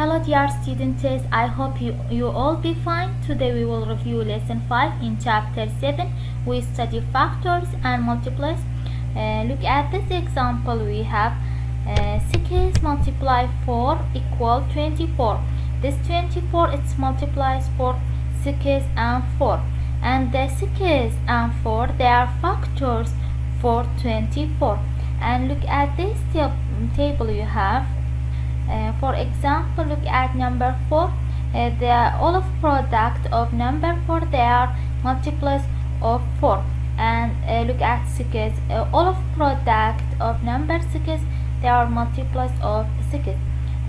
Hello dear students, I hope you all be fine. Today we will review lesson 5 in chapter 7. We study factors and multiplies. Look at this example. We have 6 multiply 4 equal 24. This 24 it multiplies for 6 and 4. And the 6 and 4 they are factors for 24. And look at this table you have. For example, look at number 4. The all of product of number 4 they are multiples of 4. And look at 6. All of product of number 6 they are multiples of 6.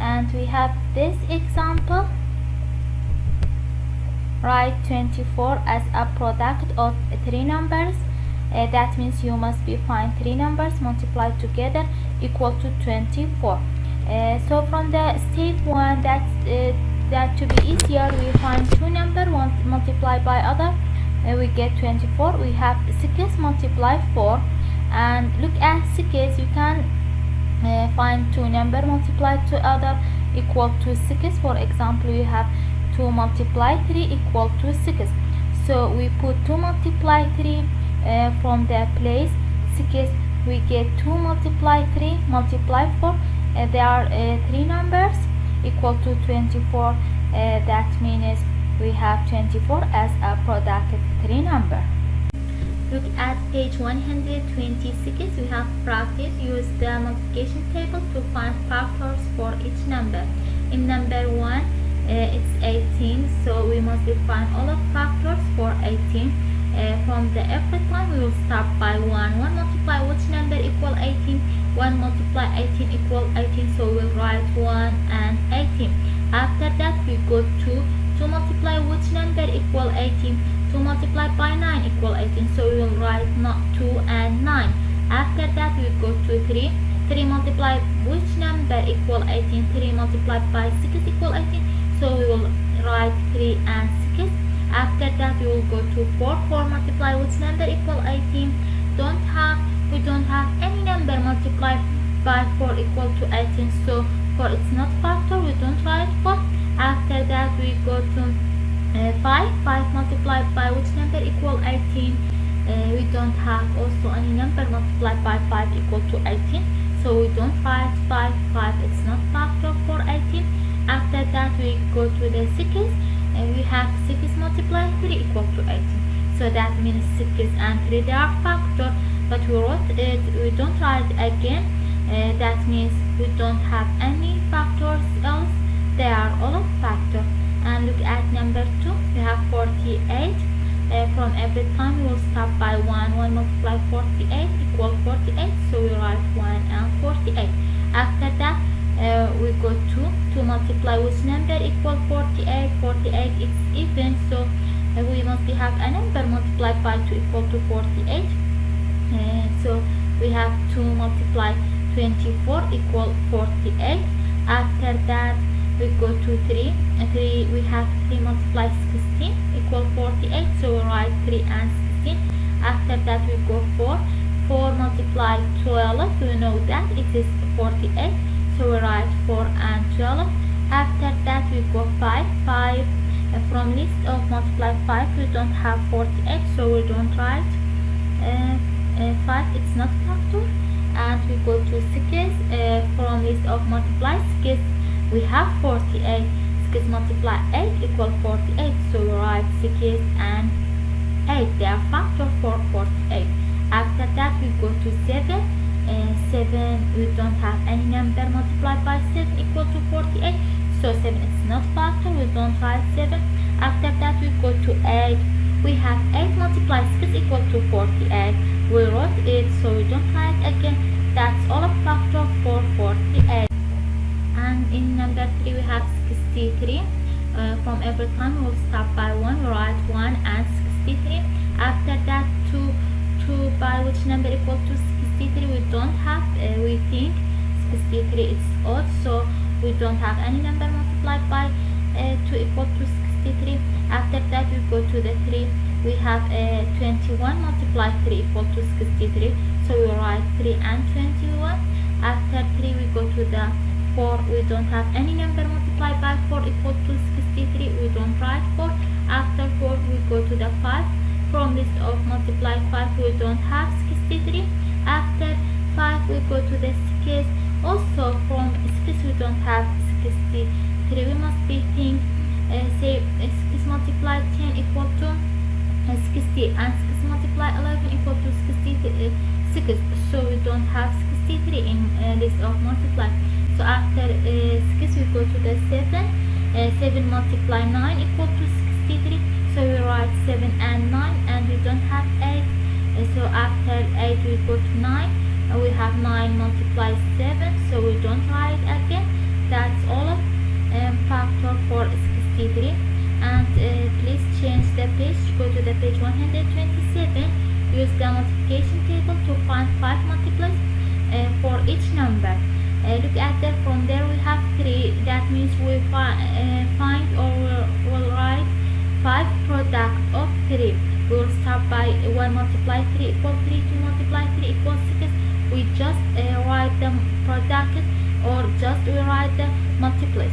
And we have this example. Write 24 as a product of 3 numbers. That means you must be find 3 numbers multiplied together equal to 24. So from the step 1, that to be easier, we find 2 number, one multiplied by other, we get 24. We have 6 multiplied 4, and look at 6. You can find 2 number multiplied to other equal to 6. For example, we have 2 multiply 3 equal to 6. So we put 2 multiply 3 from the place 6. We get 2 multiply 3 multiply 4. There are 3 numbers equal to 24. That means we have 24 as a product 3 number. Look at page 126. We have practice. Use the multiplication table to find factors for each number. In number 1, it's 18, so we must find all of factors for 18. From the every time we will start by 1. 1 multiply which number equal 18? 1 multiply 18 equal 18, so we'll write 1 and 18. After that we go to 2 multiply which number equal 18? 2 multiplied by 9 equal 18, so we will write not 2 and 9. After that we go to 3. 3 multiplied which number equal 18? 3 multiplied by 6 equal 18, so we will write 3 and 6. After that we will go to 4. 4 multiply which number equal 18? We don't have any number multiplied by 4 equal to 18, so 4 it's not factor, we don't write 4. After that we go to 5. 5 multiplied by which number equal 18? We don't have also any number multiplied by 5 equal to 18, so we don't write 5. 5 it's not factor for 18. After that we go to the 6. We have 6 multiplied 3 equal to 18, so that means 6 and 3 they are factor, but we wrote it, we don't write again. That means we don't have any factors else, they are all of factor. And look at number 2. We have 48. From every time we will start by 1. 1 multiply 48 equal 48, so we write 1 and 48. After that we go to multiply which number equal 48? 48 is even, so we must have a number multiplied by 2 equal to 48. So we have 2 multiply 24 equal 48. After that we go to 3. 3 we have 3 multiply 16 equal 48, so we write 3 and 16. After that we go 4. 4 multiply 12, we know that it is 48, so we write 4 and 12. After that we go 5. 5 from list of multiply 5 we don't have 48, so we don't write 5, it's not factor. And we go to 6. From list of multiply 6 we have 48. 6 multiply 8 equal 48, so we write 6 and 8, they are factor for 48. After that we go to 7. 7 we don't have any number multiplied by 7 equal to 48, so 7 is not factor, we don't write 7. After that we go to 8. We have 8 multiplied 6 equal to 48, we wrote it, so we don't write again. That's all of factor for 48. And in number 3 we have 63. From every time we will start by 1, we write 1 and 63. After that 2 by which number equal to 63? We don't have, we think 63 is odd, so we don't have any number multiplied by 2 equal to 63. After that we go to the 3. We have 21 multiplied 3 equal to 63, so we write 3 and 21. After 3 we go to the 4. We don't have any number multiplied by don't have 63. After 5 we go to the 6. Also from 6 we don't have 63. We must be think say 6 multiplied 10 equal to 60, and 6 multiplied 11 equal to 66. So we don't have 63 in list of multiply. So after 6 we go to the 7. 7 multiply 9 equal to 63. So we write 7 and 9, and we don't have 8. So after 8 we go to 9. We have 9 multiply 7, so we don't write again. That's all of factor for 63. And please change the page, go to the page 127. Use the multiplication table to find 5 multiplies for each number. Look at that. From there we have 3. That means we find or will write 5 product of 3. We will start by 1 multiply 3 equals 3, 2 multiply 3 equals 6. We just write the product, or just we write the multiplies.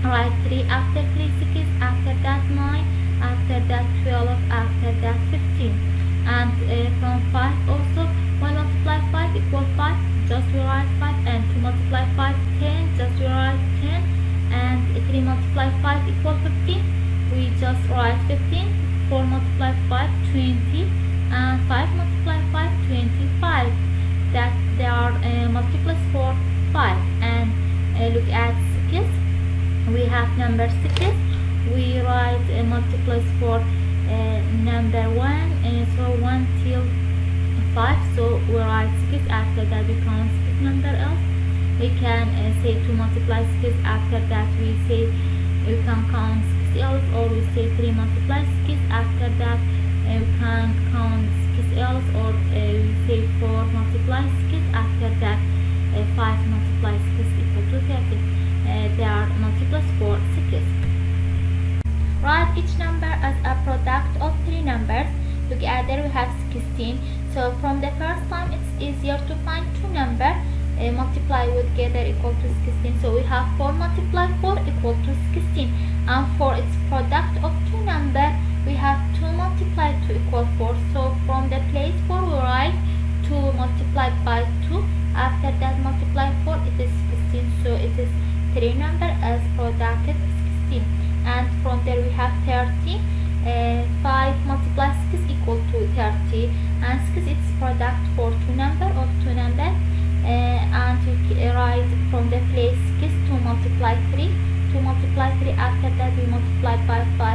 Write 3, after 3 6, after that 9, after that 12, after that 15. And from 5 also 1 multiply 5 equals 5, just we write 5. And 2 multiply 5 10, just we write 10. And 3 multiply 5 equals 15, we just write 15. 4 multiply 5 20, and 5 multiply 5 25. That they are multiplies for 5. And look at 6. We have number 6. We write multiplies for number 1. So 1 till 5. So we write 6. After that we count 6 number else. We can say 2 multiply 6. After that we say we can count 6 else, or we say 3 multiply 6. After that we can count 6 else, or we say 4 multiply 6. After that 5 multiply 6 equal to 30. They are multiplies for 6. Write each number as a product of 3 numbers. Look at there, we have 16. So from the first time it's easier to find 2 numbers. Multiply together equal to 16. So we have 4 multiply 4 equal to 16. And for its product of 2 numbers, we have 2 multiplied 2 equal 4. So from the place 4 we write 2 multiplied by 2. After that multiply 4, it is 16. So it is 3 number as product 16. And from there we have 30. 5 multiplied 6 equal to 30. And 6 is product for 2 number of 2 number. And we write from the place 6 2 multiply 3. 2 multiply 3. After that we multiply by 5.